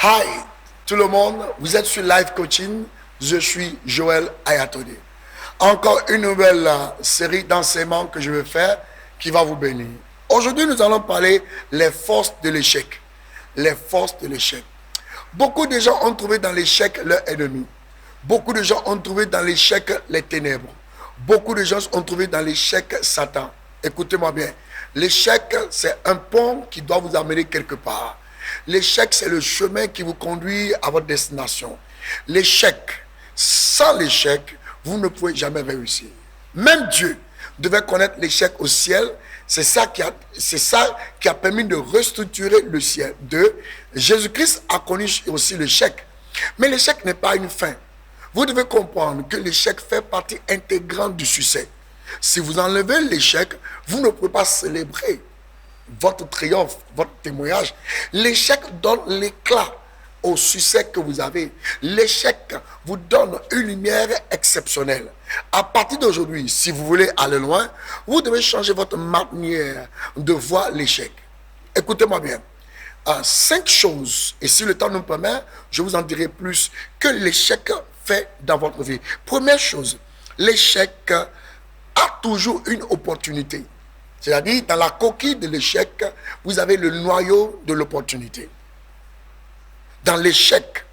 Hi tout le monde, vous êtes sur Live Coaching, je suis Joël Ayatollah. Encore une nouvelle série d'enseignements que je vais faire qui va vous bénir. Aujourd'hui, nous allons parler les forces de l'échec. Les forces de l'échec. Beaucoup de gens ont trouvé dans l'échec leur ennemi. Beaucoup de gens ont trouvé dans l'échec les ténèbres. Beaucoup de gens ont trouvé dans l'échec Satan. Écoutez-moi bien. L'échec, c'est un pont qui doit vous amener quelque part. L'échec, c'est le chemin qui vous conduit à votre destination. L'échec, sans l'échec, vous ne pouvez jamais réussir. Même Dieu devait connaître l'échec au ciel. C'est ça qui a permis de restructurer le ciel. Jésus-Christ a connu aussi l'échec. Mais l'échec n'est pas une fin. Vous devez comprendre que l'échec fait partie intégrante du succès. Si vous enlevez l'échec, vous ne pouvez pas célébrer votre triomphe, votre témoignage. L'échec donne l'éclat au succès que vous avez. L'échec vous donne une lumière exceptionnelle. À partir d'aujourd'hui, si vous voulez aller loin, vous devez changer votre manière de voir l'échec. Écoutez-moi bien. 5 choses, et si le temps nous permet, je vous en dirai plus, que l'échec fait dans votre vie. Première chose, l'échec a toujours une opportunité. C'est-à-dire, dans la coquille de l'échec, vous avez le noyau de l'opportunité. Dans l'échec,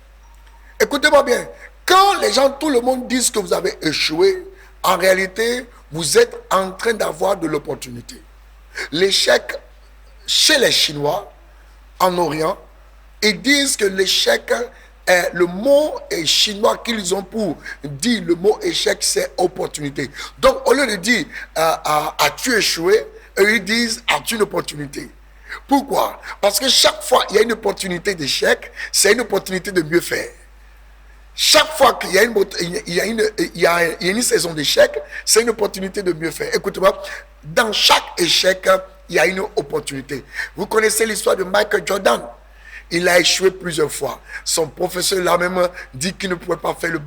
écoutez-moi bien, quand les gens, tout le monde disent que vous avez échoué, en réalité, vous êtes en train d'avoir de l'opportunité. L'échec, chez les Chinois, en Orient, ils disent que l'échec est le mot chinois qu'ils ont pour dire le mot échec, c'est opportunité. Donc, au lieu de dire as-tu échoué, eux ils disent as-tu une opportunité. Pourquoi? Parce que chaque fois il y a une opportunité d'échec, c'est une opportunité de mieux faire. Chaque fois qu'il y a une saison d'échec, c'est une opportunité de mieux faire. Écoutez-moi, dans chaque échec, il y a une opportunité. Vous connaissez l'histoire de Michael Jordan. Il a échoué plusieurs fois. Son professeur l'a même dit qu'il ne pouvait pas faire le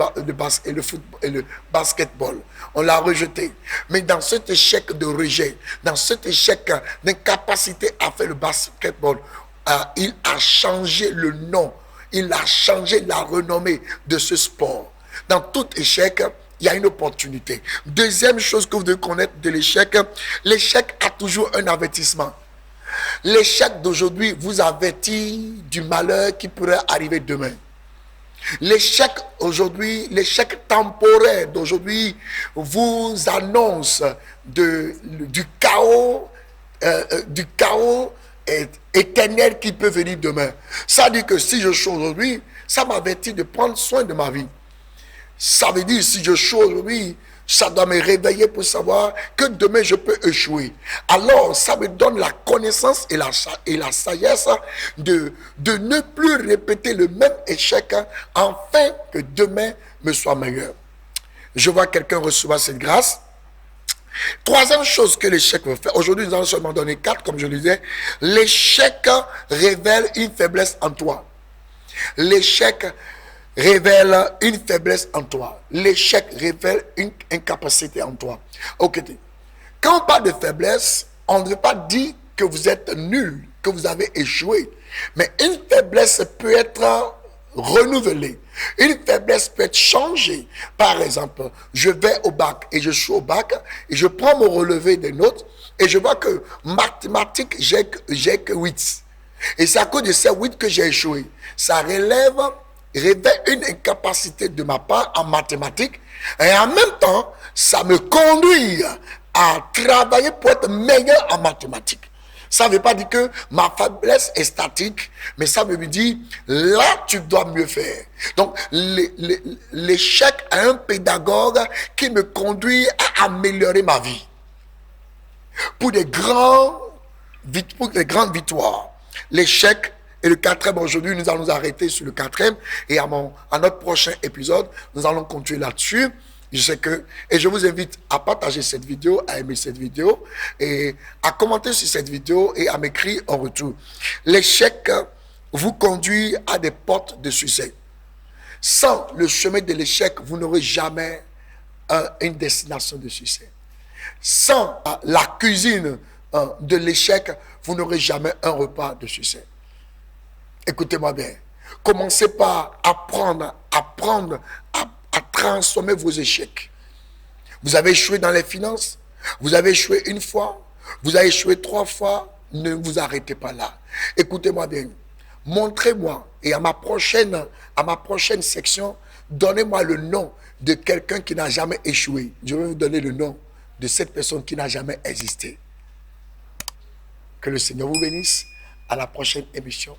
basketball. On l'a rejeté. Mais dans cet échec de rejet, dans cet échec d'incapacité à faire le basketball, il a changé le nom. Il a changé la renommée de ce sport. Dans tout échec, il y a une opportunité. Deuxième chose que vous devez connaître de l'échec, l'échec a toujours un avertissement. L'échec d'aujourd'hui vous avertit du malheur qui pourrait arriver demain. L'échec aujourd'hui, l'échec temporaire d'aujourd'hui vous annonce du chaos éternel qui peut venir demain. Ça dit que si je choisis aujourd'hui, ça m'avertit de prendre soin de ma vie. Ça veut dire si je choisis aujourd'hui, ça doit me réveiller pour savoir que demain je peux échouer. Alors ça me donne la connaissance et la sagesse de ne plus répéter le même échec afin que demain me soit meilleur. Je vois quelqu'un recevoir cette grâce. Troisième chose que l'échec veut faire. Aujourd'hui, nous allons seulement donner 4, comme je le disais. L'échec révèle une faiblesse en toi. L'échec révèle une faiblesse en toi. L'échec révèle une incapacité en toi. Ok. Quand on parle de faiblesse, on ne veut pas dire que vous êtes nul, que vous avez échoué. Mais une faiblesse peut être renouvelée. Une faiblesse peut être changée. Par exemple, je vais au bac et je suis au bac et je prends mon relevé des notes et je vois que mathématiques, j'ai que 8. Et c'est à cause de ces 8 que j'ai échoué. Ça révèle une incapacité de ma part en mathématiques et en même temps, ça me conduit à travailler pour être meilleur en mathématiques. Ça ne veut pas dire que ma faiblesse est statique, mais ça veut dire là, tu dois mieux faire. Donc, l'échec est un pédagogue qui me conduit à améliorer ma vie. Pour des grandes victoires. L'échec est le 4e. Aujourd'hui, nous allons nous arrêter sur le 4e. Et à notre prochain épisode, nous allons continuer là-dessus. Et je vous invite à partager cette vidéo, à aimer cette vidéo et à commenter sur cette vidéo et à m'écrire en retour. L'échec vous conduit à des portes de succès. Sans le chemin de l'échec, vous n'aurez jamais une destination de succès. Sans la cuisine de l'échec, vous n'aurez jamais un repas de succès. Écoutez-moi bien. Commencez par apprendre, à transformer vos échecs. Vous avez échoué dans les finances, vous avez échoué une fois, vous avez échoué 3 fois, ne vous arrêtez pas là. Écoutez-moi bien. Montrez-moi et à ma prochaine section, donnez-moi le nom de quelqu'un qui n'a jamais échoué. Je vais vous donner le nom de cette personne qui n'a jamais existé. Que le Seigneur vous bénisse. À la prochaine émission.